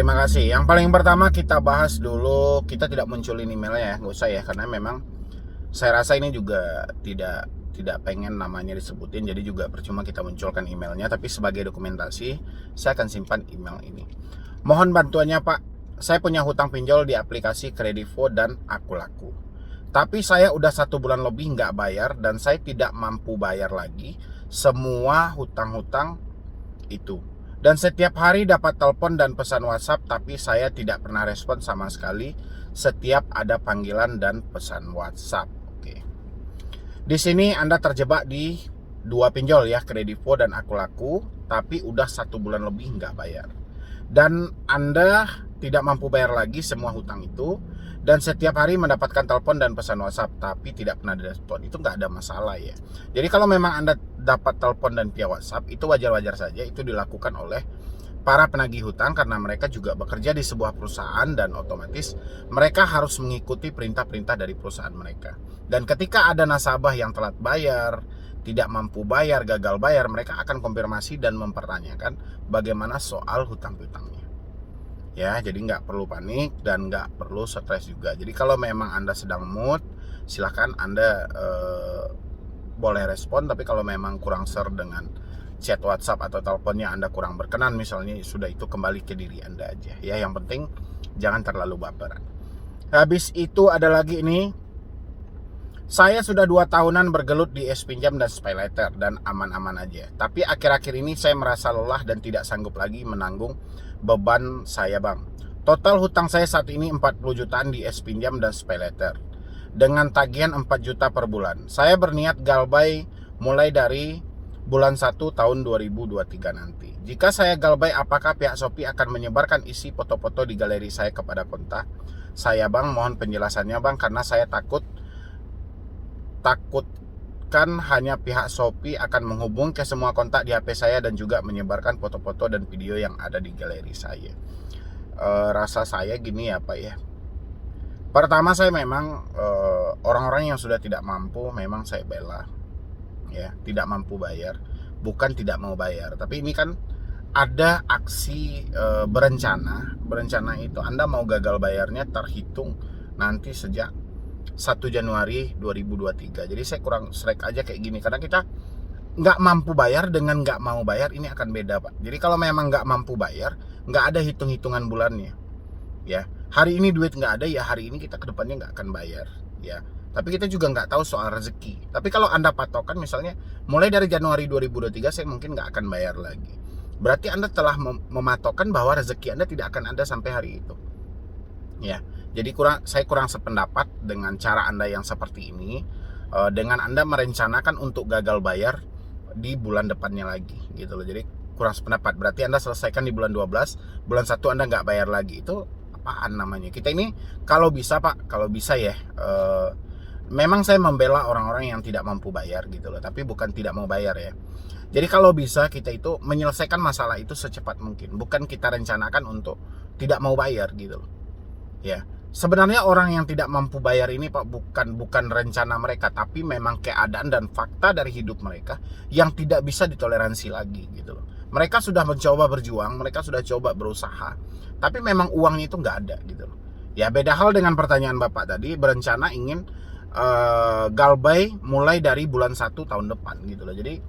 Terima kasih. Yang paling pertama kita bahas dulu, kita tidak munculin emailnya ya, nggak usah ya, karena memang saya rasa ini juga tidak pengen namanya disebutin, jadi juga percuma kita munculkan emailnya. Tapi sebagai dokumentasi, saya akan simpan email ini. Mohon bantuannya Pak, saya punya hutang pinjol di aplikasi Kredivo dan Akulaku. Tapi saya udah 1 bulan lebih nggak bayar dan saya tidak mampu bayar lagi semua hutang-hutang itu. Dan setiap hari dapat telepon dan pesan WhatsApp, tapi saya tidak pernah respon sama sekali setiap ada panggilan dan pesan WhatsApp. Oke. Di sini Anda terjebak di 2 pinjol ya, Kredivo dan Akulaku, tapi udah 1 bulan lebih nggak bayar. Dan Anda tidak mampu bayar lagi semua hutang itu, dan setiap hari mendapatkan telepon dan pesan WhatsApp, tapi tidak pernah direspon. Itu nggak ada masalah ya. Jadi kalau memang Anda dapat telepon dan via WhatsApp, itu wajar-wajar saja. Itu dilakukan oleh para penagih hutang karena mereka juga bekerja di sebuah perusahaan dan otomatis mereka harus mengikuti perintah-perintah dari perusahaan mereka. Dan ketika ada nasabah yang telat bayar, tidak mampu bayar, gagal bayar, mereka akan konfirmasi dan mempertanyakan bagaimana soal hutang-hutangnya. Ya, jadi nggak perlu panik dan nggak perlu stres juga. Jadi kalau memang Anda sedang mood, silahkan Anda boleh respon. Tapi kalau memang kurang ser dengan chat WhatsApp atau teleponnya Anda kurang berkenan misalnya, sudah itu kembali ke diri Anda aja. Ya, yang penting jangan terlalu baperan. Habis itu ada lagi ini, saya sudah 2 tahunan bergelut di pinjam dan SpayLater dan aman-aman aja. Tapi akhir-akhir ini saya merasa lelah dan tidak sanggup lagi menanggung beban saya bang. Total hutang saya saat ini 40 jutaan di pinjam dan SpayLater dengan tagihan 4 juta per bulan. Saya berniat galbay mulai dari bulan 1 tahun 2023 nanti. Jika saya galbay, apakah pihak Shopee akan menyebarkan isi foto-foto di galeri saya kepada kontak saya bang? Mohon penjelasannya bang, karena saya takutkan hanya pihak Shopee akan menghubungi ke semua kontak di HP saya dan juga menyebarkan foto-foto dan video yang ada di galeri saya. Rasa saya gini ya Pak ya. Pertama, saya memang orang-orang yang sudah tidak mampu memang saya bela ya, tidak mampu bayar, bukan tidak mau bayar. Tapi ini kan ada aksi berencana itu Anda mau gagal bayarnya terhitung nanti sejak 1 Januari 2023. Jadi saya kurang strike aja kayak gini, karena kita nggak mampu bayar dengan nggak mau bayar ini akan beda Pak. Jadi kalau memang nggak mampu bayar, nggak ada hitung-hitungan bulannya ya. Hari ini duit nggak ada ya, hari ini kita kedepannya nggak akan bayar ya. Tapi kita juga nggak tahu soal rezeki. Tapi kalau Anda patokan misalnya mulai dari Januari 2023 saya mungkin nggak akan bayar lagi, berarti Anda telah mematokkan bahwa rezeki Anda tidak akan ada sampai hari itu ya. Jadi saya kurang sependapat dengan cara Anda yang seperti ini, dengan Anda merencanakan untuk gagal bayar di bulan depannya lagi gitu loh. Jadi kurang sependapat. Berarti Anda selesaikan di bulan 12, bulan 1 Anda nggak bayar lagi. Itu apaan namanya? Kita ini kalau bisa Pak, kalau bisa ya, memang saya membela orang-orang yang tidak mampu bayar gitu loh, tapi bukan tidak mau bayar ya. Jadi kalau bisa kita itu menyelesaikan masalah itu secepat mungkin, bukan kita rencanakan untuk tidak mau bayar gitu loh ya. Sebenarnya orang yang tidak mampu bayar ini Pak bukan rencana mereka, tapi memang keadaan dan fakta dari hidup mereka yang tidak bisa ditoleransi lagi gitu loh. Mereka sudah mencoba berjuang, mereka sudah coba berusaha, tapi memang uangnya itu nggak ada gitu loh. Ya beda hal dengan pertanyaan Bapak tadi, berencana ingin galbay mulai dari bulan 1 tahun depan gitu loh. Jadi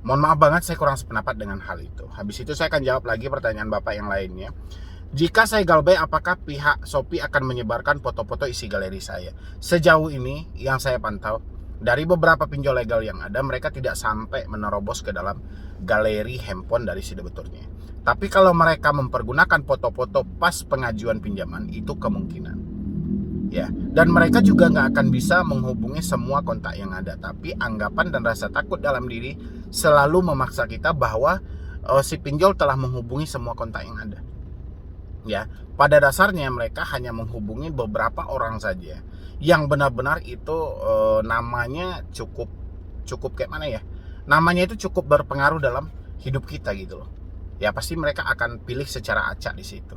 mohon maaf banget, saya kurang sependapat dengan hal itu. Habis itu saya akan jawab lagi pertanyaan Bapak yang lainnya. Jika saya galbay, apakah pihak Shopee akan menyebarkan foto-foto isi galeri saya? Sejauh ini yang saya pantau dari beberapa pinjol legal yang ada, mereka tidak sampai menerobos ke dalam galeri handphone dari si debiturnya. Tapi kalau mereka mempergunakan foto-foto pas pengajuan pinjaman, itu kemungkinan ya. Dan mereka juga nggak akan bisa menghubungi semua kontak yang ada. Tapi anggapan dan rasa takut dalam diri selalu memaksa kita bahwa si pinjol telah menghubungi semua kontak yang ada ya. Pada dasarnya mereka hanya menghubungi beberapa orang saja yang benar-benar itu namanya cukup kayak mana ya, namanya itu cukup berpengaruh dalam hidup kita gitu loh ya. Pasti mereka akan pilih secara acak di situ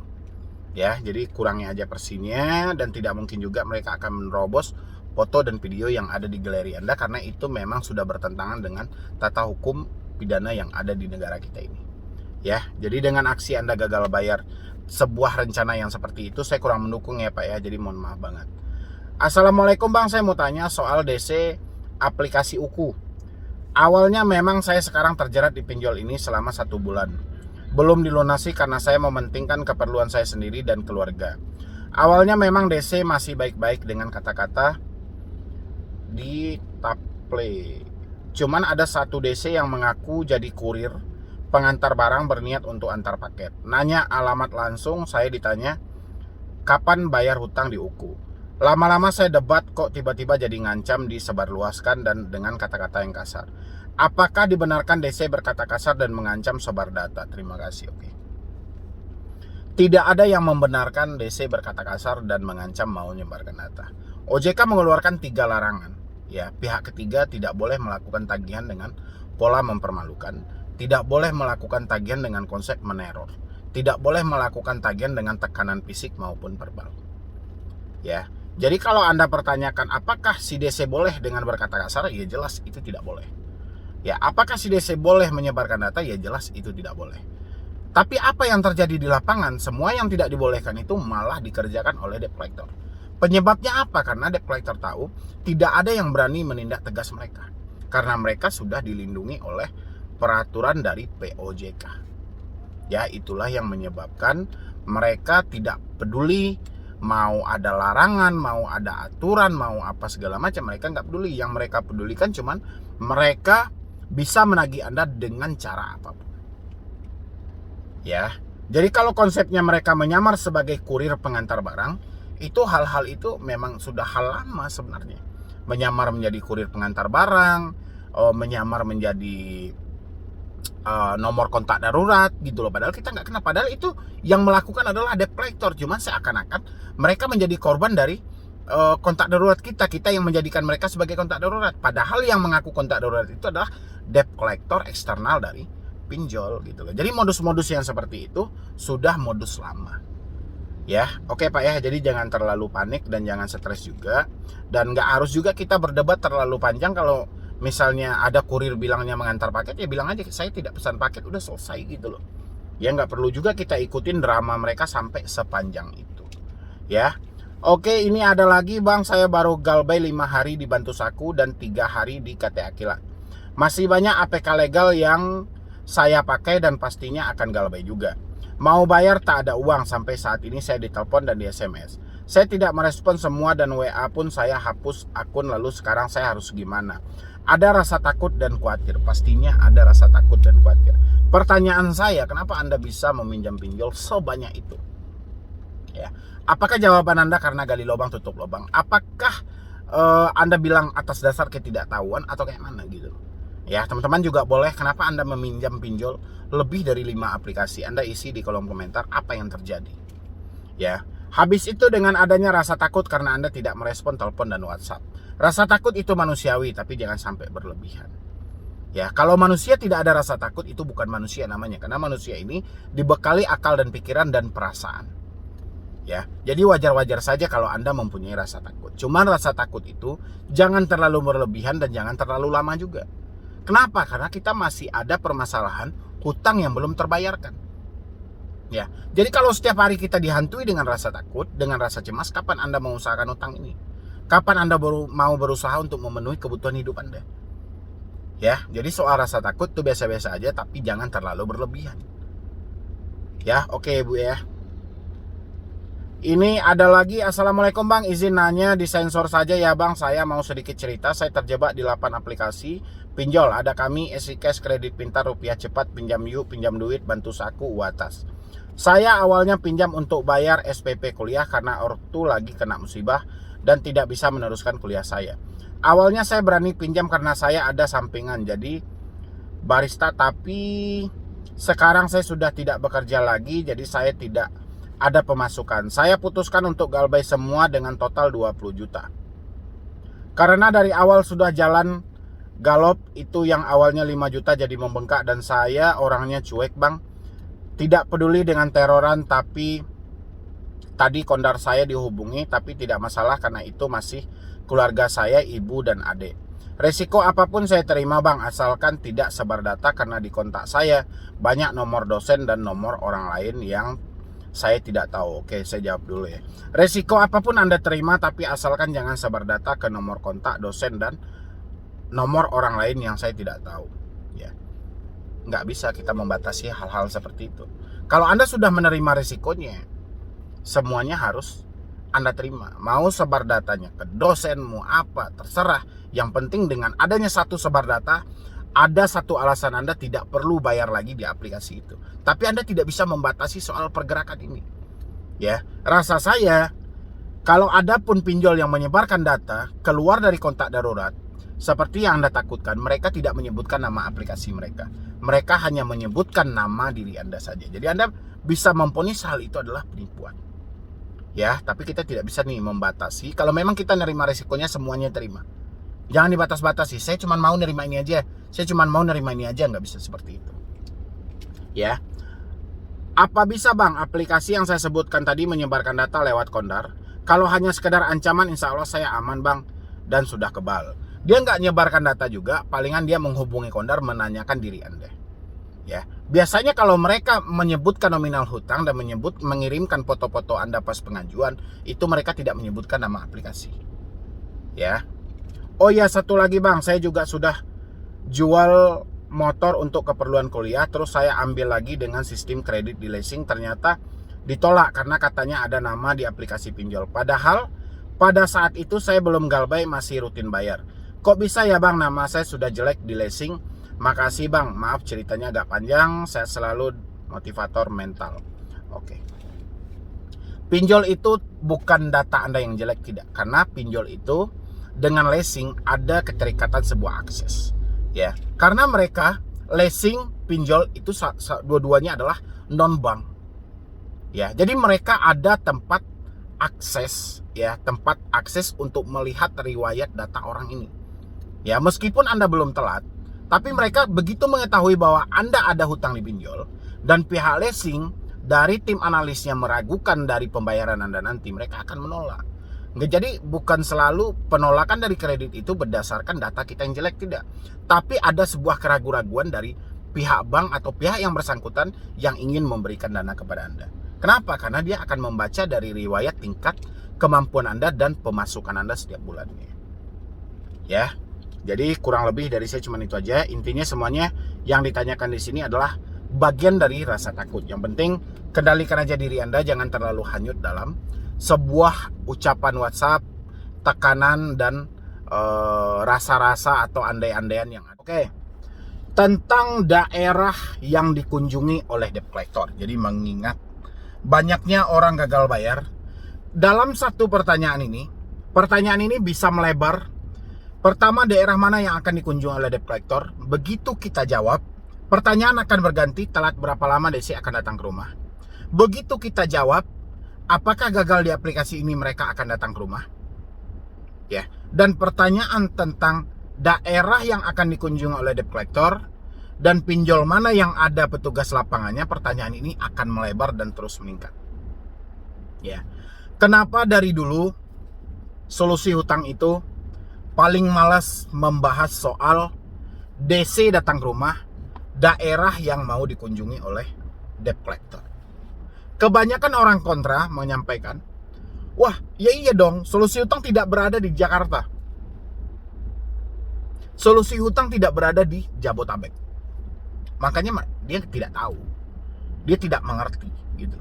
ya. Jadi kurangi aja persinnya, dan tidak mungkin juga mereka akan menerobos foto dan video yang ada di galeri Anda, karena itu memang sudah bertentangan dengan tata hukum pidana yang ada di negara kita ini ya. Jadi dengan aksi Anda gagal bayar sebuah rencana yang seperti itu. Saya kurang mendukung ya Pak ya, jadi mohon maaf banget. Assalamualaikum Bang, saya mau tanya soal DC aplikasi UKU. Awalnya memang saya sekarang terjerat di pinjol ini selama 1 bulan. Belum dilunasi karena saya mementingkan keperluan saya sendiri dan keluarga. Awalnya memang DC masih baik-baik dengan kata-kata di taple. Cuman ada satu DC yang mengaku jadi kurir pengantar barang berniat untuk antar paket. Nanya alamat langsung, saya ditanya kapan bayar hutang di UKU. Lama-lama saya debat kok tiba-tiba jadi ngancam disebarluaskan dan dengan kata-kata yang kasar. Apakah dibenarkan DC berkata kasar dan mengancam sebar data? Terima kasih. Oke. Tidak ada yang membenarkan DC berkata kasar dan mengancam mau menyebarkan data. OJK mengeluarkan 3 larangan. Ya, pihak ketiga tidak boleh melakukan tagihan dengan pola mempermalukan, tidak boleh melakukan tagihan dengan konsep meneror, tidak boleh melakukan tagihan dengan tekanan fisik maupun verbal. Ya, jadi kalau Anda pertanyakan apakah si DC boleh dengan berkata kasar, ya jelas itu tidak boleh. Ya, apakah si DC boleh menyebarkan data? Ya jelas itu tidak boleh. Tapi apa yang terjadi di lapangan, semua yang tidak dibolehkan itu malah dikerjakan oleh debt collector. Penyebabnya apa? Karena debt collector tahu tidak ada yang berani menindak tegas mereka. Karena mereka sudah dilindungi oleh peraturan dari POJK. Ya, itulah yang menyebabkan mereka tidak peduli mau ada larangan, mau ada aturan, mau apa segala macam. Mereka nggak peduli. Yang mereka pedulikan cuman mereka bisa menagih Anda dengan cara apapun. Ya, jadi kalau konsepnya mereka menyamar sebagai kurir pengantar barang, itu hal-hal itu memang sudah hal lama sebenarnya. Menyamar menjadi kurir pengantar barang, menyamar menjadi nomor kontak darurat gitu loh. Padahal kita nggak kenal. Padahal itu yang melakukan adalah debt collector. Cuma seakan-akan mereka menjadi korban dari kontak darurat kita yang menjadikan mereka sebagai kontak darurat. Padahal yang mengaku kontak darurat itu adalah debt collector eksternal dari pinjol gitu loh. Jadi modus-modus yang seperti itu sudah modus lama. Ya, oke Pak ya. Jadi jangan terlalu panik dan jangan stres juga. Dan nggak harus juga kita berdebat terlalu panjang. Kalau misalnya ada kurir bilangnya mengantar paket, ya bilang aja saya tidak pesan paket, udah selesai gitu loh. Ya nggak perlu juga kita ikutin drama mereka sampai sepanjang itu. Ya. Oke, ini ada lagi Bang, saya baru galbay 5 hari di Bantu Saku dan 3 hari di KTA Kilat. Masih banyak APK legal yang saya pakai dan pastinya akan galbay juga. Mau bayar tak ada uang, sampai saat ini saya ditelepon dan di SMS. Saya tidak merespon semua dan WA pun saya hapus akun, lalu sekarang saya harus gimana? Ada rasa takut dan khawatir, pastinya ada rasa takut dan khawatir. Pertanyaan saya, kenapa Anda bisa meminjam pinjol sebanyak itu? Ya, apakah jawaban Anda karena gali lubang tutup lubang? Apakah Anda bilang atas dasar ketidaktahuan atau kayak mana gitu? Ya, teman-teman juga boleh, kenapa Anda meminjam pinjol lebih dari 5 aplikasi? Anda isi di kolom komentar apa yang terjadi. Ya, habis itu dengan adanya rasa takut karena Anda tidak merespon telepon dan WhatsApp. Rasa takut itu manusiawi, tapi jangan sampai berlebihan. Ya, kalau manusia tidak ada rasa takut, itu bukan manusia namanya. Karena manusia ini dibekali akal dan pikiran dan perasaan. Ya, jadi wajar-wajar saja kalau Anda mempunyai rasa takut. Cuman rasa takut itu jangan terlalu berlebihan dan jangan terlalu lama juga. Kenapa? Karena kita masih ada permasalahan hutang yang belum terbayarkan. Ya, jadi kalau setiap hari kita dihantui dengan rasa takut, dengan rasa cemas, kapan Anda mau usahakan hutang ini? Kapan Anda mau berusaha untuk memenuhi kebutuhan hidup Anda? Ya, jadi soal rasa takut itu biasa-biasa aja, tapi jangan terlalu berlebihan. Ya, oke Bu ya. Ini ada lagi, Assalamualaikum Bang, izin nanya, disensor saja ya Bang, saya mau sedikit cerita. Saya terjebak di 8 aplikasi pinjol. Ada kami, EasyCash, Kredit Pintar, Rupiah Cepat, Pinjam Yuk, Pinjam Duit, Bantu Saku, Uatas. Saya awalnya pinjam untuk bayar SPP kuliah karena ortu lagi kena musibah dan tidak bisa meneruskan kuliah saya. Awalnya saya berani pinjam karena saya ada sampingan jadi barista, tapi sekarang saya sudah tidak bekerja lagi, jadi saya tidak ada pemasukan. Saya putuskan untuk galbay semua dengan total 20 juta. Karena dari awal sudah jalan galop, itu yang awalnya 5 juta jadi membengkak dan saya orangnya cuek Bang. Tidak peduli dengan teroran, tapi tadi kondar saya dihubungi, tapi tidak masalah karena itu masih keluarga saya, ibu dan adik. Resiko apapun saya terima Bang, asalkan tidak sebar data karena di kontak saya banyak nomor dosen dan nomor orang lain yang Saya tidak tahu. Oke, saya jawab dulu ya. Resiko apapun Anda terima, tapi asalkan jangan sebar data ke nomor kontak dosen dan nomor orang lain yang saya tidak tahu. Ya, nggak bisa kita membatasi hal-hal seperti itu. Kalau Anda sudah menerima resikonya, semuanya harus Anda terima. Mau sebar datanya ke dosenmu, apa, terserah. Yang penting dengan adanya satu sebar data, ada satu alasan Anda tidak perlu bayar lagi di aplikasi itu. Tapi Anda tidak bisa membatasi soal pergerakan ini. Ya, rasa saya, kalau ada pun pinjol yang menyebarkan data keluar dari kontak darurat, seperti yang Anda takutkan, mereka tidak menyebutkan nama aplikasi mereka. Mereka hanya menyebutkan nama diri Anda saja. Jadi Anda bisa memvonis hal itu adalah penipuan. Ya, tapi kita tidak bisa nih membatasi. Kalau memang kita nerima resikonya, semuanya terima. Jangan dibatas-batasi. Saya cuma mau nerima ini aja. Saya cuma mau nerima ini aja. Nggak bisa seperti itu. Ya. Apa bisa bang aplikasi yang saya sebutkan tadi menyebarkan data lewat Kondar? Kalau hanya sekedar ancaman, insya Allah saya aman bang. Dan sudah kebal. Dia nggak nyebarkan data juga. Palingan dia menghubungi Kondar menanyakan diri Anda. Ya, biasanya kalau mereka menyebutkan nominal hutang dan mengirimkan foto-foto Anda pas pengajuan, itu mereka tidak menyebutkan nama aplikasi. Ya. Oh ya, satu lagi bang, saya juga sudah jual motor untuk keperluan kuliah, terus saya ambil lagi dengan sistem kredit di leasing, ternyata ditolak karena katanya ada nama di aplikasi pinjol. Padahal pada saat itu saya belum galbay, masih rutin bayar. Kok bisa ya bang, nama saya sudah jelek di leasing? Makasih bang, maaf ceritanya agak panjang, saya selalu motivator mental. Oke. Pinjol itu bukan data Anda yang jelek, tidak. Karena pinjol itu dengan leasing ada keterikatan sebuah akses. Ya, karena mereka leasing, pinjol itu dua-duanya adalah non-bank. Ya, jadi mereka ada tempat akses, ya, tempat akses untuk melihat riwayat data orang ini. Ya, meskipun Anda belum telat, tapi mereka begitu mengetahui bahwa Anda ada hutang di pinjol dan pihak leasing dari tim analisnya meragukan dari pembayaran Anda nanti, mereka akan menolak. Jadi bukan selalu penolakan dari kredit itu berdasarkan data kita yang jelek, tidak. Tapi ada sebuah keraguan-raguan dari pihak bank atau pihak yang bersangkutan yang ingin memberikan dana kepada Anda. Kenapa? Karena dia akan membaca dari riwayat tingkat kemampuan Anda dan pemasukan Anda setiap bulannya. Ya. Jadi kurang lebih dari saya cuma itu aja. Intinya semuanya yang ditanyakan di sini adalah bagian dari rasa takut. Yang penting kendalikan aja diri Anda, jangan terlalu hanyut dalam sebuah ucapan WhatsApp, tekanan dan rasa-rasa atau andai-andaian yang ada. Oke. Tentang daerah yang dikunjungi oleh debt collector. Jadi mengingat banyaknya orang gagal bayar, dalam satu pertanyaan ini bisa melebar. Pertama, daerah mana yang akan dikunjungi oleh debt collector? Begitu kita jawab, pertanyaan akan berganti, telat berapa lama Desi akan datang ke rumah. Begitu kita jawab, apakah gagal di aplikasi ini mereka akan datang ke rumah? Ya. Dan pertanyaan tentang daerah yang akan dikunjungi oleh debt collector dan pinjol mana yang ada petugas lapangannya, pertanyaan ini akan melebar dan terus meningkat. Ya. Kenapa dari dulu solusi hutang itu paling malas membahas soal DC datang ke rumah, daerah yang mau dikunjungi oleh debt collector? Kebanyakan orang kontra menyampaikan, wah ya iya dong, solusi hutang tidak berada di Jakarta, solusi hutang tidak berada di Jabotabek. Makanya dia tidak tahu, dia tidak mengerti gitu.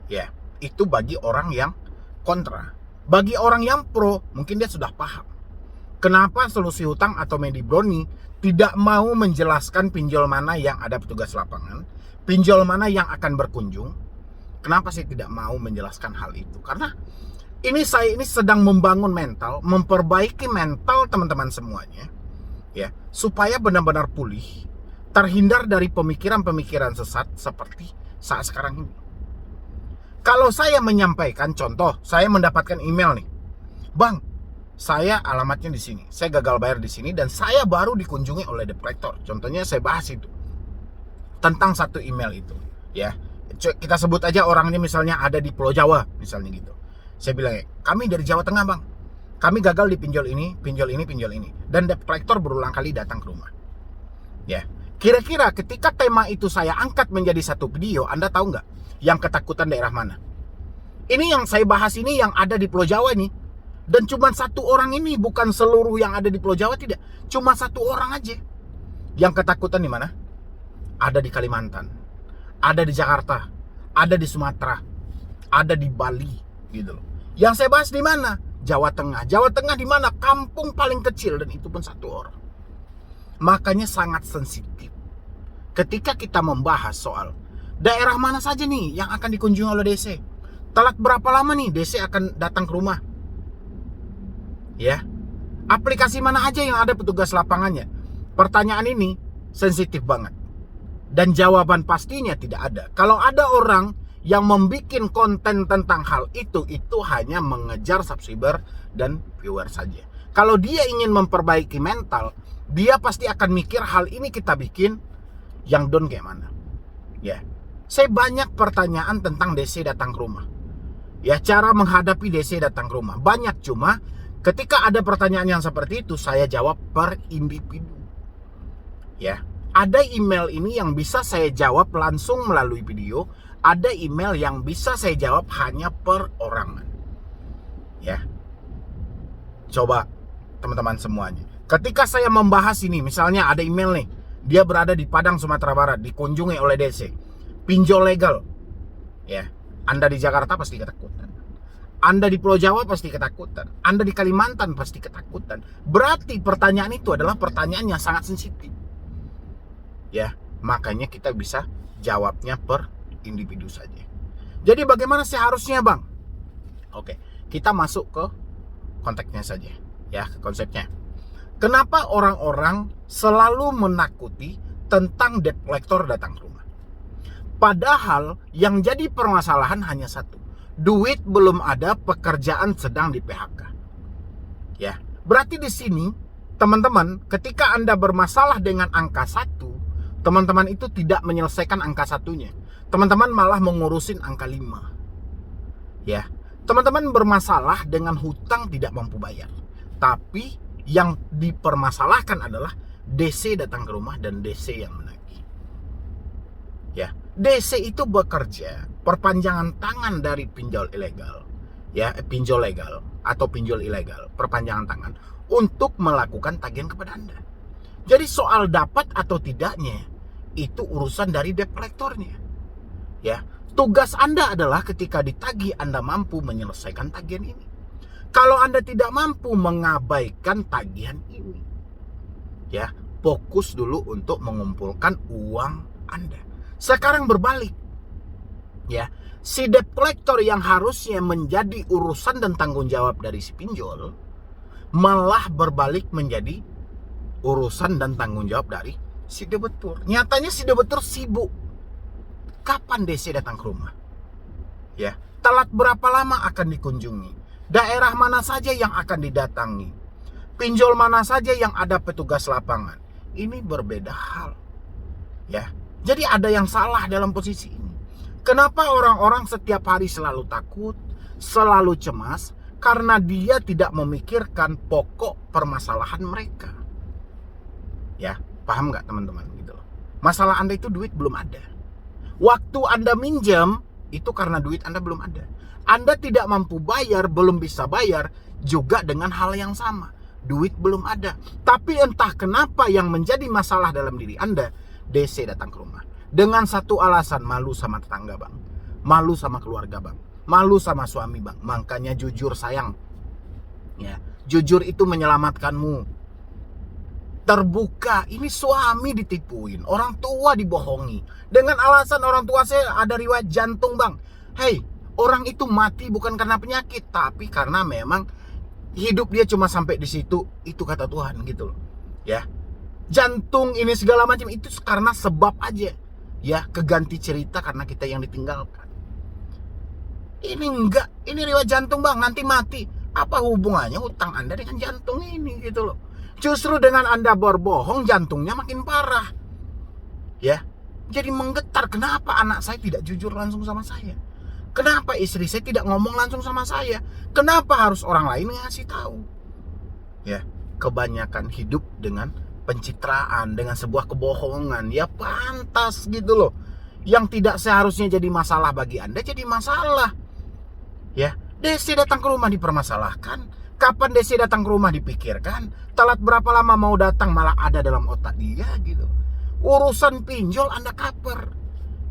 Ya, itu bagi orang yang kontra. Bagi orang yang pro, mungkin dia sudah paham kenapa solusi hutang atau Medi Brownie tidak mau menjelaskan pinjol mana yang ada petugas lapangan, pinjol mana yang akan berkunjung. Kenapa sih tidak mau menjelaskan hal itu? Karena saya ini sedang membangun mental, memperbaiki mental teman-teman semuanya, ya, supaya benar-benar pulih, terhindar dari pemikiran-pemikiran sesat seperti saat sekarang ini. Kalau saya menyampaikan, contoh, saya mendapatkan email nih, bang, saya alamatnya di sini, saya gagal bayar di sini, dan saya baru dikunjungi oleh debt collector. Contohnya saya bahas itu tentang satu email itu, ya. Kita sebut aja orangnya misalnya ada di Pulau Jawa, misalnya gitu. Saya bilang, kami dari Jawa Tengah bang, kami gagal di pinjol ini, pinjol ini, pinjol ini, dan debt collector berulang kali datang ke rumah. Ya, kira-kira ketika tema itu saya angkat menjadi satu video, Anda tahu nggak? Yang ketakutan daerah mana? Ini yang saya bahas ini yang ada di Pulau Jawa ini. Dan cuma satu orang ini, bukan seluruh yang ada di Pulau Jawa, tidak. Cuma satu orang aja. Yang ketakutan di mana? Ada di Kalimantan, ada di Jakarta, ada di Sumatera, ada di Bali, gitu loh. Yang saya bahas di mana? Jawa Tengah. Jawa Tengah di mana? Kampung paling kecil, dan itu pun satu orang. Makanya sangat sensitif ketika kita membahas soal daerah mana saja nih yang akan dikunjungi oleh DC. Telat berapa lama nih DC akan datang ke rumah? Ya, aplikasi mana aja yang ada petugas lapangannya? Pertanyaan ini sensitif banget. Dan jawaban pastinya tidak ada. Kalau ada orang yang membuat konten tentang hal itu hanya mengejar subscriber dan viewer saja. Kalau dia ingin memperbaiki mental, dia pasti akan mikir hal ini kita bikin yang down kayak mana. Ya, saya banyak pertanyaan tentang DC datang ke rumah. Ya, cara menghadapi DC datang ke rumah banyak, cuma ketika ada pertanyaan yang seperti itu, saya jawab per individu. Ya, ada email ini yang bisa saya jawab langsung melalui video, ada email yang bisa saya jawab hanya per orangan. Ya, coba teman-teman semuanya. Ketika saya membahas ini, misalnya ada email nih, dia berada di Padang, Sumatera Barat, dikunjungi oleh DC, pinjol legal. Ya, Anda di Jakarta pasti ketakutan. Anda di Pulau Jawa pasti ketakutan. Anda di Kalimantan pasti ketakutan. Berarti pertanyaan itu adalah pertanyaan yang sangat sensitif. Ya, makanya kita bisa jawabnya per individu saja. Jadi bagaimana seharusnya, Bang? Oke, kita masuk ke konteksnya saja. Ya, ke konsepnya. Kenapa orang-orang selalu menakuti tentang debt collector datang ke rumah? Padahal yang jadi permasalahan hanya satu. Duit belum ada, pekerjaan sedang di PHK. Ya, berarti di sini teman-teman, ketika Anda bermasalah dengan angka 1, teman-teman itu tidak menyelesaikan angka 1-nya. Teman-teman malah mengurusin angka 5. Ya, teman-teman bermasalah dengan hutang tidak mampu bayar. Tapi yang dipermasalahkan adalah DC datang ke rumah dan DC yang menagih. Ya, DC itu bekerja perpanjangan tangan dari pinjol ilegal. Ya, pinjol legal atau pinjol ilegal, perpanjangan tangan untuk melakukan tagihan kepada Anda. Jadi soal dapat atau tidaknya itu urusan dari debt collectornya. Ya, tugas Anda adalah ketika ditagih Anda mampu menyelesaikan tagihan ini. Kalau Anda tidak mampu mengabaikan tagihan ini, ya, fokus dulu untuk mengumpulkan uang Anda. Sekarang berbalik. Ya, si debt collector yang harusnya menjadi urusan dan tanggung jawab dari si pinjol malah berbalik menjadi urusan dan tanggung jawab dari si debitur. Nyatanya si debitur sibuk. Kapan DC datang ke rumah? Ya, telat berapa lama akan dikunjungi? Daerah mana saja yang akan didatangi? Pinjol mana saja yang ada petugas lapangan? Ini berbeda hal. Ya, jadi ada yang salah dalam posisi ini. Kenapa orang-orang setiap hari selalu takut, selalu cemas? Karena dia tidak memikirkan pokok permasalahan mereka. Ya, paham nggak teman-teman? Gitu loh. Masalah Anda itu duit belum ada. Waktu Anda minjam, itu karena duit Anda belum ada. Anda tidak mampu bayar, belum bisa bayar, juga dengan hal yang sama. Duit belum ada. Tapi entah kenapa yang menjadi masalah dalam diri Anda, DC datang ke rumah. Dengan satu alasan, malu sama tetangga, Bang. Malu sama keluarga, Bang. Malu sama suami, Bang. Makanya jujur, sayang. Ya, jujur itu menyelamatkanmu. Terbuka, ini suami ditipuin, orang tua dibohongi. Dengan alasan orang tua saya ada riwayat jantung, Bang. Hei, orang itu mati bukan karena penyakit, tapi karena memang hidup dia cuma sampai di situ, itu kata Tuhan gitu loh. Ya. Jantung ini segala macam itu karena sebab aja. Ya, keganti cerita karena kita yang ditinggalkan. Ini enggak, ini riwayat jantung, Bang, nanti mati. Apa hubungannya hutang Anda dengan jantung ini gitu loh. Justru dengan Anda berbohong, jantungnya makin parah. Ya. Jadi menggetar, kenapa anak saya tidak jujur langsung sama saya? Kenapa istri saya tidak ngomong langsung sama saya? Kenapa harus orang lain ngasih tahu? Ya, kebanyakan hidup dengan pencitraan, dengan sebuah kebohongan. Ya pantas gitu loh. yang tidak seharusnya jadi masalah bagi Anda jadi masalah. Ya, DC datang ke rumah dipermasalahkan. Kapan DC datang ke rumah dipikirkan. Telat berapa lama mau datang malah ada dalam otak dia gitu. Urusan pinjol Anda cover.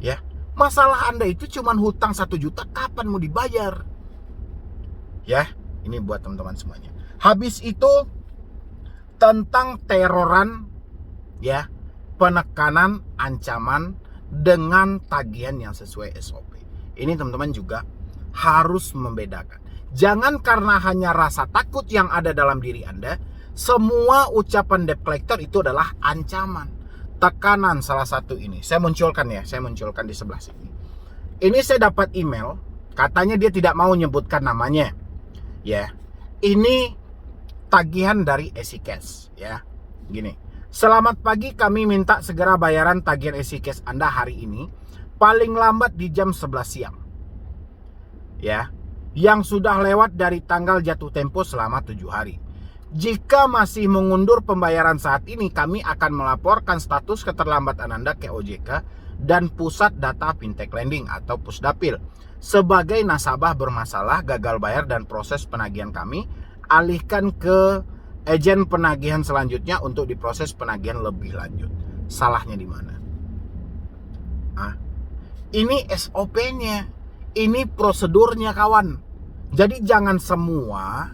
Ya, masalah Anda itu cuman hutang 1 juta, kapan mau dibayar? Ya, ini buat teman-teman semuanya. Habis itu tentang teroran, ya, penekanan, ancaman dengan tagihan yang sesuai SOP. Ini teman-teman juga harus membedakan. Jangan karena hanya rasa takut yang ada dalam diri Anda, semua ucapan debt collector itu adalah ancaman, tekanan. Salah satu ini saya munculkan di sebelah sini. Ini saya dapat email, katanya dia tidak mau menyebutkan namanya. Ya, ini tagihan dari EasyCash, ya. Gini, selamat pagi, kami minta segera bayaran tagihan EasyCash Anda hari ini, paling lambat di jam 11 siang. Ya, yang sudah lewat dari tanggal jatuh tempo selama 7 hari. Jika masih mengundur pembayaran saat ini, kami akan melaporkan status keterlambatan Anda ke OJK dan Pusat Data Fintech Lending atau Pusdapil. Sebagai nasabah bermasalah, gagal bayar dan proses penagihan kami, alihkan ke agen penagihan selanjutnya untuk diproses penagihan lebih lanjut. Salahnya di mana? Ini SOP-nya. Ini prosedurnya, kawan. Jadi jangan semua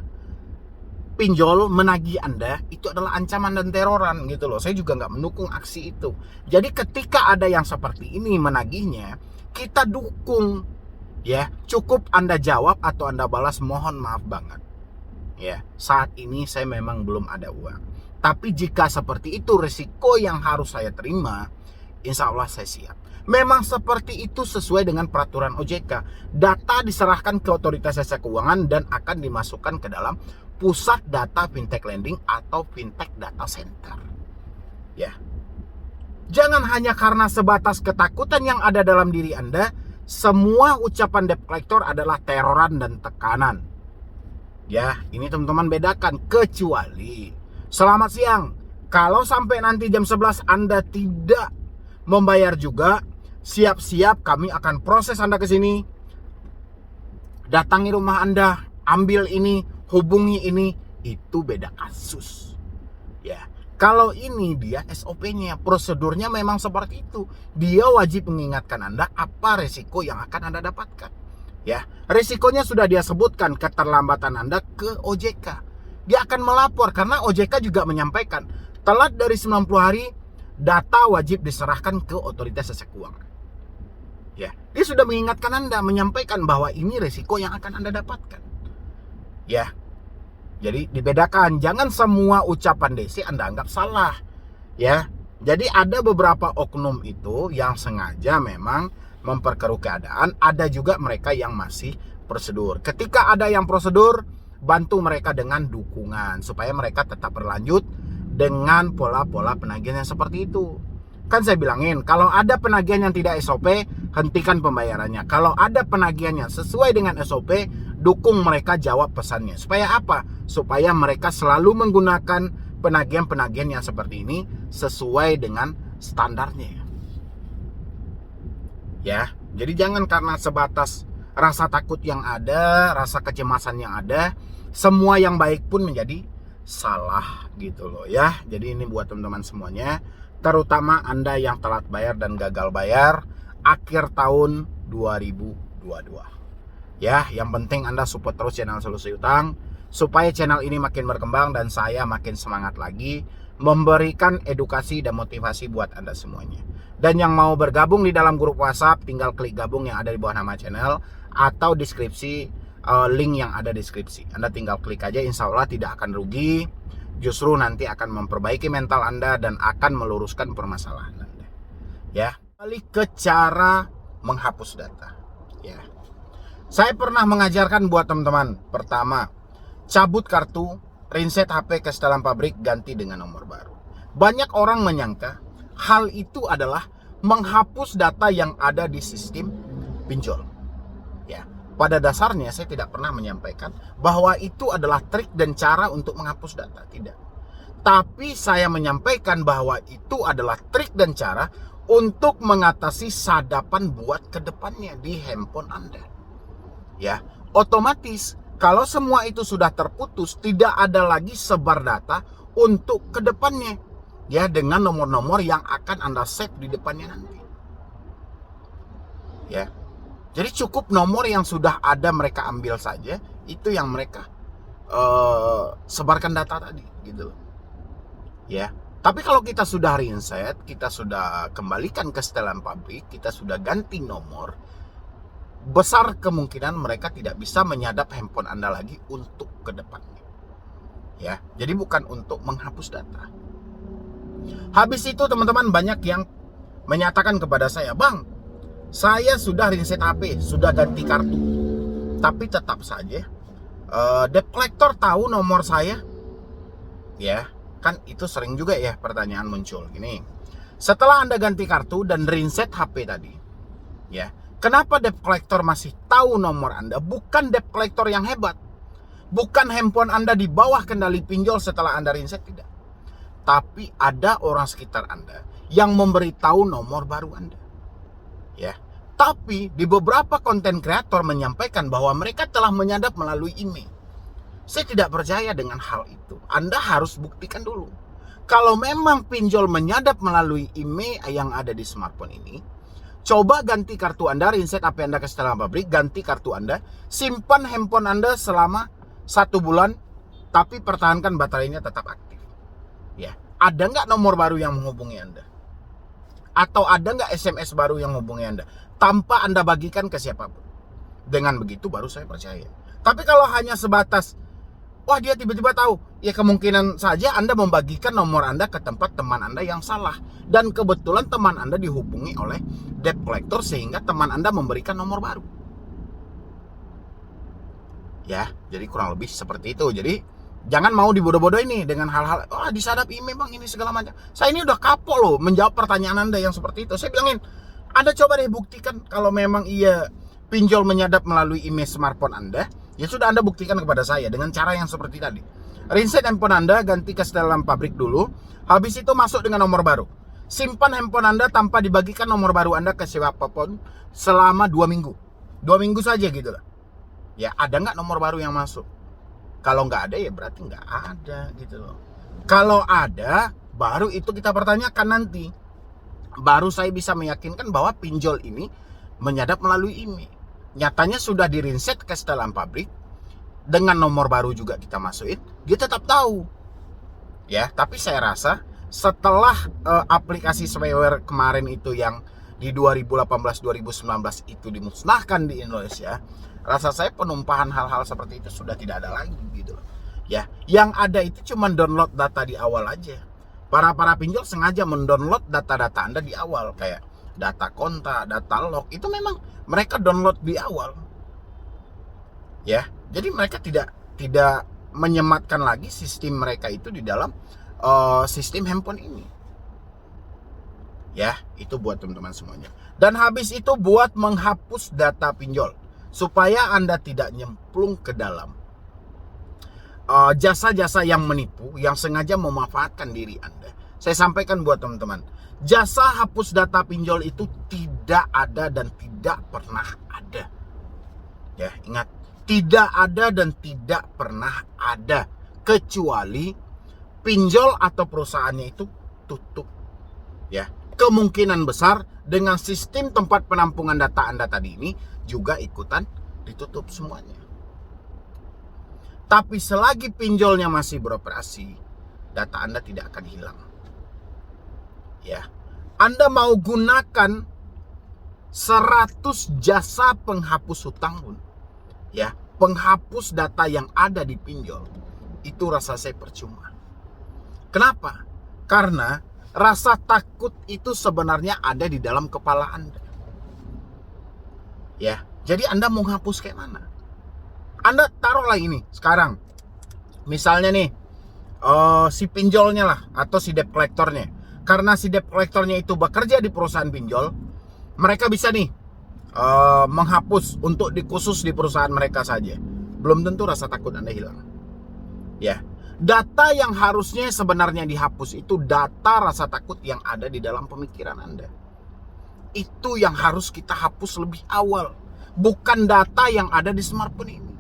pinjol menagih Anda itu adalah ancaman dan teroran gitu loh. Saya juga nggak mendukung aksi itu. Jadi ketika ada yang seperti ini menagihnya, kita dukung. Ya, cukup Anda jawab atau Anda balas, mohon maaf banget. Ya, saat ini saya memang belum ada uang. Tapi jika seperti itu risiko yang harus saya terima, insya Allah saya siap. Memang seperti itu sesuai dengan peraturan OJK. Data diserahkan ke Otoritas Jasa Keuangan dan akan dimasukkan ke dalam Pusat Data Fintech Lending atau Fintech Data Center. Ya. Jangan hanya karena sebatas ketakutan yang ada dalam diri Anda, semua ucapan debt collector adalah teroran dan tekanan. Ya, ini teman-teman bedakan. Kecuali, selamat siang, kalau sampai nanti jam 11 Anda tidak membayar juga, siap-siap kami akan proses Anda ke sini. Datangi rumah Anda, ambil ini, hubungi ini, itu beda kasus. Ya, kalau ini dia SOP-nya, prosedurnya memang seperti itu. Dia wajib mengingatkan Anda apa resiko yang akan Anda dapatkan. Ya, resikonya sudah dia sebutkan, keterlambatan Anda ke OJK. Dia akan melapor karena OJK juga menyampaikan telat dari 90 hari data wajib diserahkan ke Otoritas Jasa Keuangan. Ya, dia sudah mengingatkan Anda, menyampaikan bahwa ini resiko yang akan Anda dapatkan. Ya, jadi dibedakan, jangan semua ucapan DC Anda anggap salah. Ya, jadi ada beberapa oknum itu yang sengaja memang memperkeruh keadaan, ada juga mereka yang masih prosedur. Ketika ada yang prosedur, bantu mereka dengan dukungan supaya mereka tetap berlanjut dengan pola-pola penagihan yang seperti itu. Kan saya bilangin, kalau ada penagihan yang tidak SOP, hentikan pembayarannya. Kalau ada penagihan yang sesuai dengan SOP, dukung mereka jawab pesannya. Supaya apa? Supaya mereka selalu menggunakan penagihan-penagihan yang seperti ini sesuai dengan standarnya. Ya, jadi jangan karena sebatas rasa takut yang ada, rasa kecemasan yang ada, semua yang baik pun menjadi salah gitu loh ya. Jadi ini buat teman-teman semuanya, terutama Anda yang telat bayar dan gagal bayar akhir tahun 2022. Ya, yang penting Anda support terus channel Solusi Utang supaya channel ini makin berkembang dan saya makin semangat lagi memberikan edukasi dan motivasi buat Anda semuanya. Dan yang mau bergabung di dalam grup WhatsApp, tinggal klik gabung yang ada di bawah nama channel atau deskripsi, link yang ada di deskripsi. Anda tinggal klik aja, insya Allah tidak akan rugi. Justru nanti akan memperbaiki mental Anda dan akan meluruskan permasalahan Anda. Ya, balik ke cara menghapus data. Ya, saya pernah mengajarkan buat teman-teman. Pertama, cabut kartu, reset HP ke setelan pabrik, ganti dengan nomor baru. Banyak orang menyangka hal itu adalah menghapus data yang ada di sistem pinjol. Ya, pada dasarnya saya tidak pernah menyampaikan bahwa itu adalah trik dan cara untuk menghapus data, tidak. Tapi saya menyampaikan bahwa itu adalah trik dan cara untuk mengatasi sadapan buat ke depannya di handphone Anda. Ya, otomatis kalau semua itu sudah terputus, tidak ada lagi sebar data untuk ke depannya. Ya, dengan nomor-nomor yang akan Anda save di depannya nanti. Ya. Jadi cukup nomor yang sudah ada mereka ambil saja, itu yang mereka sebarkan data tadi gitu loh. Ya. Tapi kalau kita sudah reset, kita sudah kembalikan ke setelan pabrik, kita sudah ganti nomor, besar kemungkinan mereka tidak bisa menyadap handphone Anda lagi untuk ke depannya. Ya. Jadi bukan untuk menghapus data. Habis itu teman-teman banyak yang menyatakan kepada saya, "Bang, saya sudah reset HP, sudah ganti kartu, tapi tetap saja debt collector tahu nomor saya." Ya, kan itu sering juga ya pertanyaan muncul gini. Setelah Anda ganti kartu dan reset HP tadi, ya, kenapa debt collector masih tahu nomor Anda? Bukan debt collector yang hebat, bukan handphone Anda di bawah kendali pinjol setelah Anda reset, tidak. Tapi ada orang sekitar Anda yang memberitahu nomor baru Anda. Ya, tapi di beberapa konten kreator menyampaikan bahwa mereka telah menyadap melalui email. Saya tidak percaya dengan hal itu. Anda harus buktikan dulu. Kalau memang pinjol menyadap melalui email yang ada di smartphone ini, coba ganti kartu Anda, reset HP Anda ke setelan pabrik, ganti kartu Anda, simpan handphone Anda selama 1 bulan, tapi pertahankan baterainya tetap aktif. Ya, ada nggak nomor baru yang menghubungi Anda? Atau ada nggak SMS baru yang menghubungi Anda tanpa Anda bagikan ke siapapun? Dengan begitu baru saya percaya. Tapi kalau hanya sebatas, wah dia tiba-tiba tahu, ya kemungkinan saja Anda membagikan nomor Anda ke tempat teman Anda yang salah. Dan kebetulan teman Anda dihubungi oleh debt collector sehingga teman Anda memberikan nomor baru. Ya, jadi kurang lebih seperti itu. Jadi jangan mau dibodoh-bodoh ini dengan hal-hal, disadap email bang ini segala macam. Saya ini udah kapok loh menjawab pertanyaan Anda yang seperti itu. Saya bilangin, Anda coba deh buktikan kalau memang iya pinjol menyadap melalui email smartphone Anda. Ya sudah, Anda buktikan kepada saya dengan cara yang seperti tadi. Reset handphone Anda, ganti ke setelan pabrik dulu. Habis itu masuk dengan nomor baru. Simpan handphone Anda tanpa dibagikan nomor baru Anda ke siapapun selama 2 minggu. 2 minggu saja gitu lah. Ya, ada nggak nomor baru yang masuk? Kalau nggak ada ya berarti nggak ada gitu loh. Kalau ada, baru itu kita pertanyakan nanti. Baru saya bisa meyakinkan bahwa pinjol ini menyadap melalui email. Nyatanya sudah di-reset ke setelan pabrik, dengan nomor baru juga kita masukin, dia tetap tahu. Ya, tapi saya rasa setelah aplikasi spyware kemarin itu yang di 2018-2019 itu dimusnahkan di Indonesia, rasa saya penumpahan hal-hal seperti itu sudah tidak ada lagi gitu loh. Ya, yang ada itu cuma download data di awal aja. Para pinjol sengaja mendownload data-data Anda di awal, kayak data kontak, data log, itu memang mereka download di awal. Ya, jadi mereka tidak menyematkan lagi sistem mereka itu di dalam sistem handphone ini. Ya, itu buat teman-teman semuanya. Dan habis itu buat menghapus data pinjol supaya Anda tidak nyemplung ke dalam jasa-jasa yang menipu, yang sengaja memanfaatkan diri Anda. Saya sampaikan buat teman-teman, jasa hapus data pinjol itu tidak ada dan tidak pernah ada. Ya, ingat, tidak ada dan tidak pernah ada, kecuali pinjol atau perusahaannya itu tutup. Ya, kemungkinan besar dengan sistem tempat penampungan data Anda tadi ini juga ikutan ditutup semuanya. Tapi selagi pinjolnya masih beroperasi, data Anda tidak akan hilang. Ya, Anda mau gunakan 100 jasa penghapus hutang pun, ya, penghapus data yang ada di pinjol, itu rasa saya percuma. Kenapa? Karena rasa takut itu sebenarnya ada di dalam kepala Anda. Ya, jadi Anda mau hapus kayak mana? Anda taruhlah ini sekarang, misalnya nih si pinjolnya lah atau si debt collectornya, karena si debt collectornya itu bekerja di perusahaan pinjol, mereka bisa nih menghapus untuk khusus di perusahaan mereka saja. Belum tentu rasa takut Anda hilang. Ya, data yang harusnya sebenarnya dihapus itu data rasa takut yang ada di dalam pemikiran Anda. Itu yang harus kita hapus lebih awal, bukan data yang ada di smartphone ini.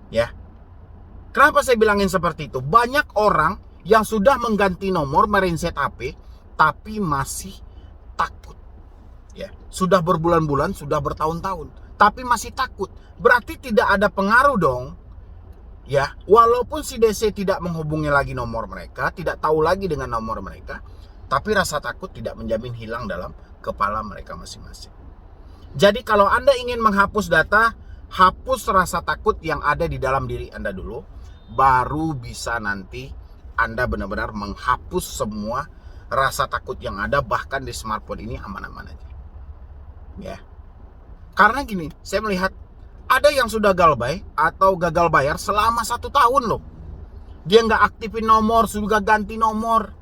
Ya. Kenapa saya bilangin seperti itu? Banyak orang yang sudah mengganti nomor, mereset HP, tapi masih takut. Ya, sudah berbulan-bulan, sudah bertahun-tahun, tapi masih takut. Berarti tidak ada pengaruh dong. Ya, walaupun si DC tidak menghubungi lagi nomor mereka, tidak tahu lagi dengan nomor mereka, tapi rasa takut tidak menjamin hilang dalam kepala mereka masing-masing. Jadi kalau Anda ingin menghapus data, hapus rasa takut yang ada di dalam diri Anda dulu, baru bisa nanti Anda benar-benar menghapus semua rasa takut yang ada, bahkan di smartphone ini aman-aman aja. Ya. Karena gini, saya melihat ada yang sudah galbay atau gagal bayar selama 1 tahun loh. Dia nggak aktifin nomor, sudah ganti nomor.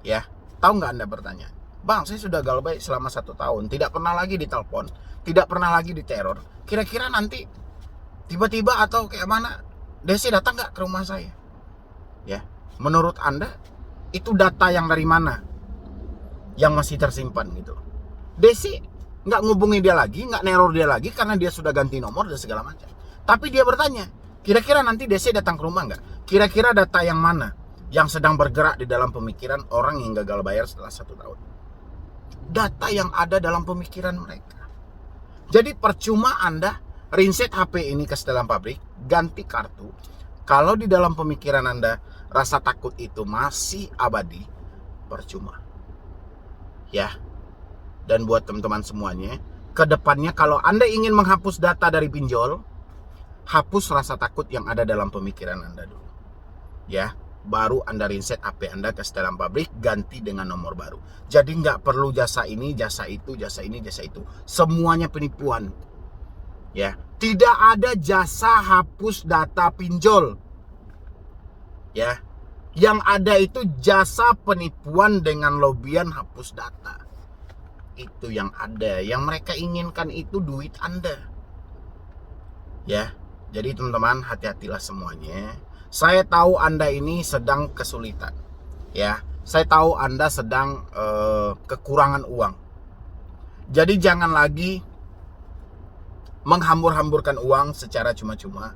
Ya, tahu nggak Anda bertanya? Bang, saya sudah galbay selama 1 tahun, tidak pernah lagi ditelepon, tidak pernah lagi diteror. Kira-kira nanti tiba-tiba atau kayak mana, Desi datang nggak ke rumah saya? Ya, menurut Anda itu data yang dari mana yang masih tersimpan gitu? Desi nggak ngubungi dia lagi, nggak neror dia lagi karena dia sudah ganti nomor dan segala macam. Tapi dia bertanya, kira-kira nanti Desi datang ke rumah nggak? Kira-kira data yang mana yang sedang bergerak di dalam pemikiran orang yang gagal bayar setelah 1 tahun? Data yang ada dalam pemikiran mereka. Jadi percuma Anda reset HP ini ke setelan pabrik, ganti kartu. Kalau di dalam pemikiran Anda rasa takut itu masih abadi, percuma. Ya. Dan buat teman-teman semuanya, ke depannya kalau Anda ingin menghapus data dari pinjol, hapus rasa takut yang ada dalam pemikiran Anda dulu. Ya. Baru Anda reset HP Anda ke setelan pabrik, ganti dengan nomor baru. Jadi nggak perlu jasa ini, jasa itu, jasa ini, jasa itu. Semuanya penipuan. Ya, tidak ada jasa hapus data pinjol. Ya, yang ada itu jasa penipuan dengan lobian hapus data. Itu yang ada. Yang mereka inginkan itu duit Anda. Ya, jadi teman-teman hati-hatilah semuanya. Saya tahu Anda ini sedang kesulitan. Ya, saya tahu Anda sedang kekurangan uang. Jadi jangan lagi menghambur-hamburkan uang secara cuma-cuma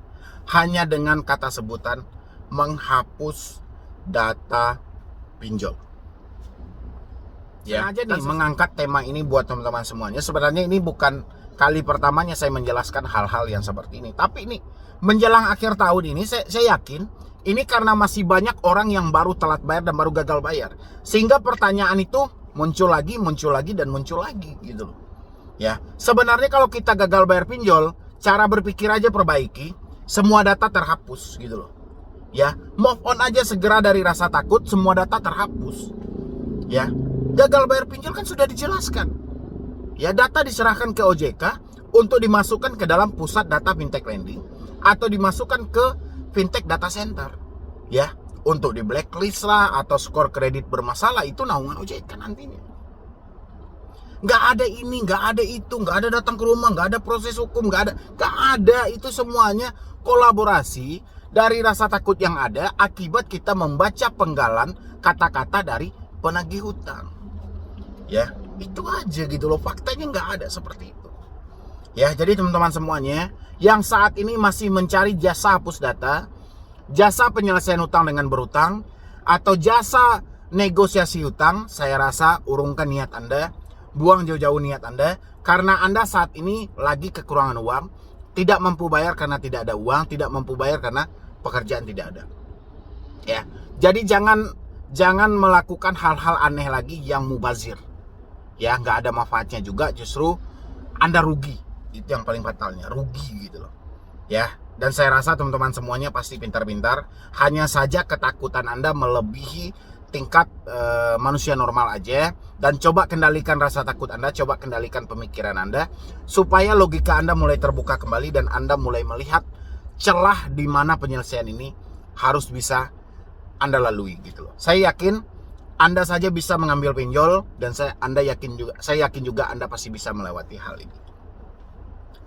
hanya dengan kata sebutan menghapus data pinjol. Ya, sengaja nih mengangkat tema ini buat teman-teman semuanya. Sebenarnya ini bukan kali pertamanya saya menjelaskan hal-hal yang seperti ini. Tapi ini menjelang akhir tahun ini saya yakin ini karena masih banyak orang yang baru telat bayar dan baru gagal bayar. Sehingga pertanyaan itu muncul lagi dan muncul lagi gitu loh. Ya, sebenarnya kalau kita gagal bayar pinjol, cara berpikir aja perbaiki, semua data terhapus gitu loh. Ya, move on aja segera dari rasa takut, semua data terhapus. Ya, gagal bayar pinjol kan sudah dijelaskan. Ya, data diserahkan ke OJK untuk dimasukkan ke dalam pusat data fintech lending atau dimasukkan ke fintech data center. Ya, untuk di blacklist lah atau skor kredit bermasalah, itu naungan OJK nantinya. Nggak ada ini, nggak ada itu, nggak ada datang ke rumah, nggak ada proses hukum, nggak ada. Itu semuanya kolaborasi dari rasa takut yang ada akibat kita membaca penggalan kata-kata dari penagih hutang. Ya, itu aja gitu loh, faktanya nggak ada seperti itu. Ya, jadi teman-teman semuanya yang saat ini masih mencari jasa hapus data, jasa penyelesaian hutang dengan berhutang, atau jasa negosiasi hutang, saya rasa urungkan niat Anda, buang jauh-jauh niat Anda, karena Anda saat ini lagi kekurangan uang, tidak mampu bayar karena tidak ada uang, tidak mampu bayar karena pekerjaan tidak ada. Ya, jadi jangan melakukan hal-hal aneh lagi yang mubazir. Ya, nggak ada manfaatnya juga, justru Anda rugi. Itu yang paling fatalnya, rugi gitu loh. Ya, dan saya rasa teman-teman semuanya pasti pintar-pintar. Hanya saja ketakutan Anda melebihi tingkat manusia normal aja. Dan coba kendalikan rasa takut Anda, coba kendalikan pemikiran Anda, supaya logika Anda mulai terbuka kembali dan Anda mulai melihat celah di mana penyelesaian ini harus bisa Anda lalui gitu loh. Saya yakin Anda saja bisa mengambil pinjol, dan saya yakin juga Anda pasti bisa melewati hal ini.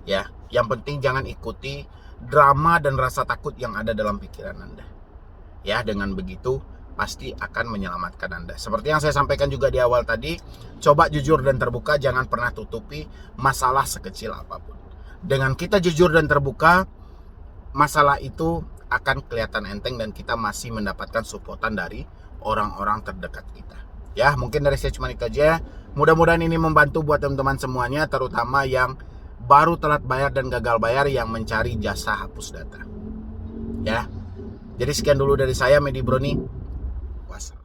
Ya, yang penting jangan ikuti drama dan rasa takut yang ada dalam pikiran Anda. Ya, dengan begitu pasti akan menyelamatkan Anda. Seperti yang saya sampaikan juga di awal tadi, coba jujur dan terbuka, jangan pernah tutupi masalah sekecil apapun. Dengan kita jujur dan terbuka, masalah itu akan kelihatan enteng dan kita masih mendapatkan supportan dari orang-orang terdekat kita. Ya, mungkin dari saya cuma itu aja. Mudah-mudahan ini membantu buat teman-teman semuanya, terutama yang baru telat bayar dan gagal bayar yang mencari jasa hapus data. Ya. Jadi sekian dulu dari saya, Medi Broni. Wassalam.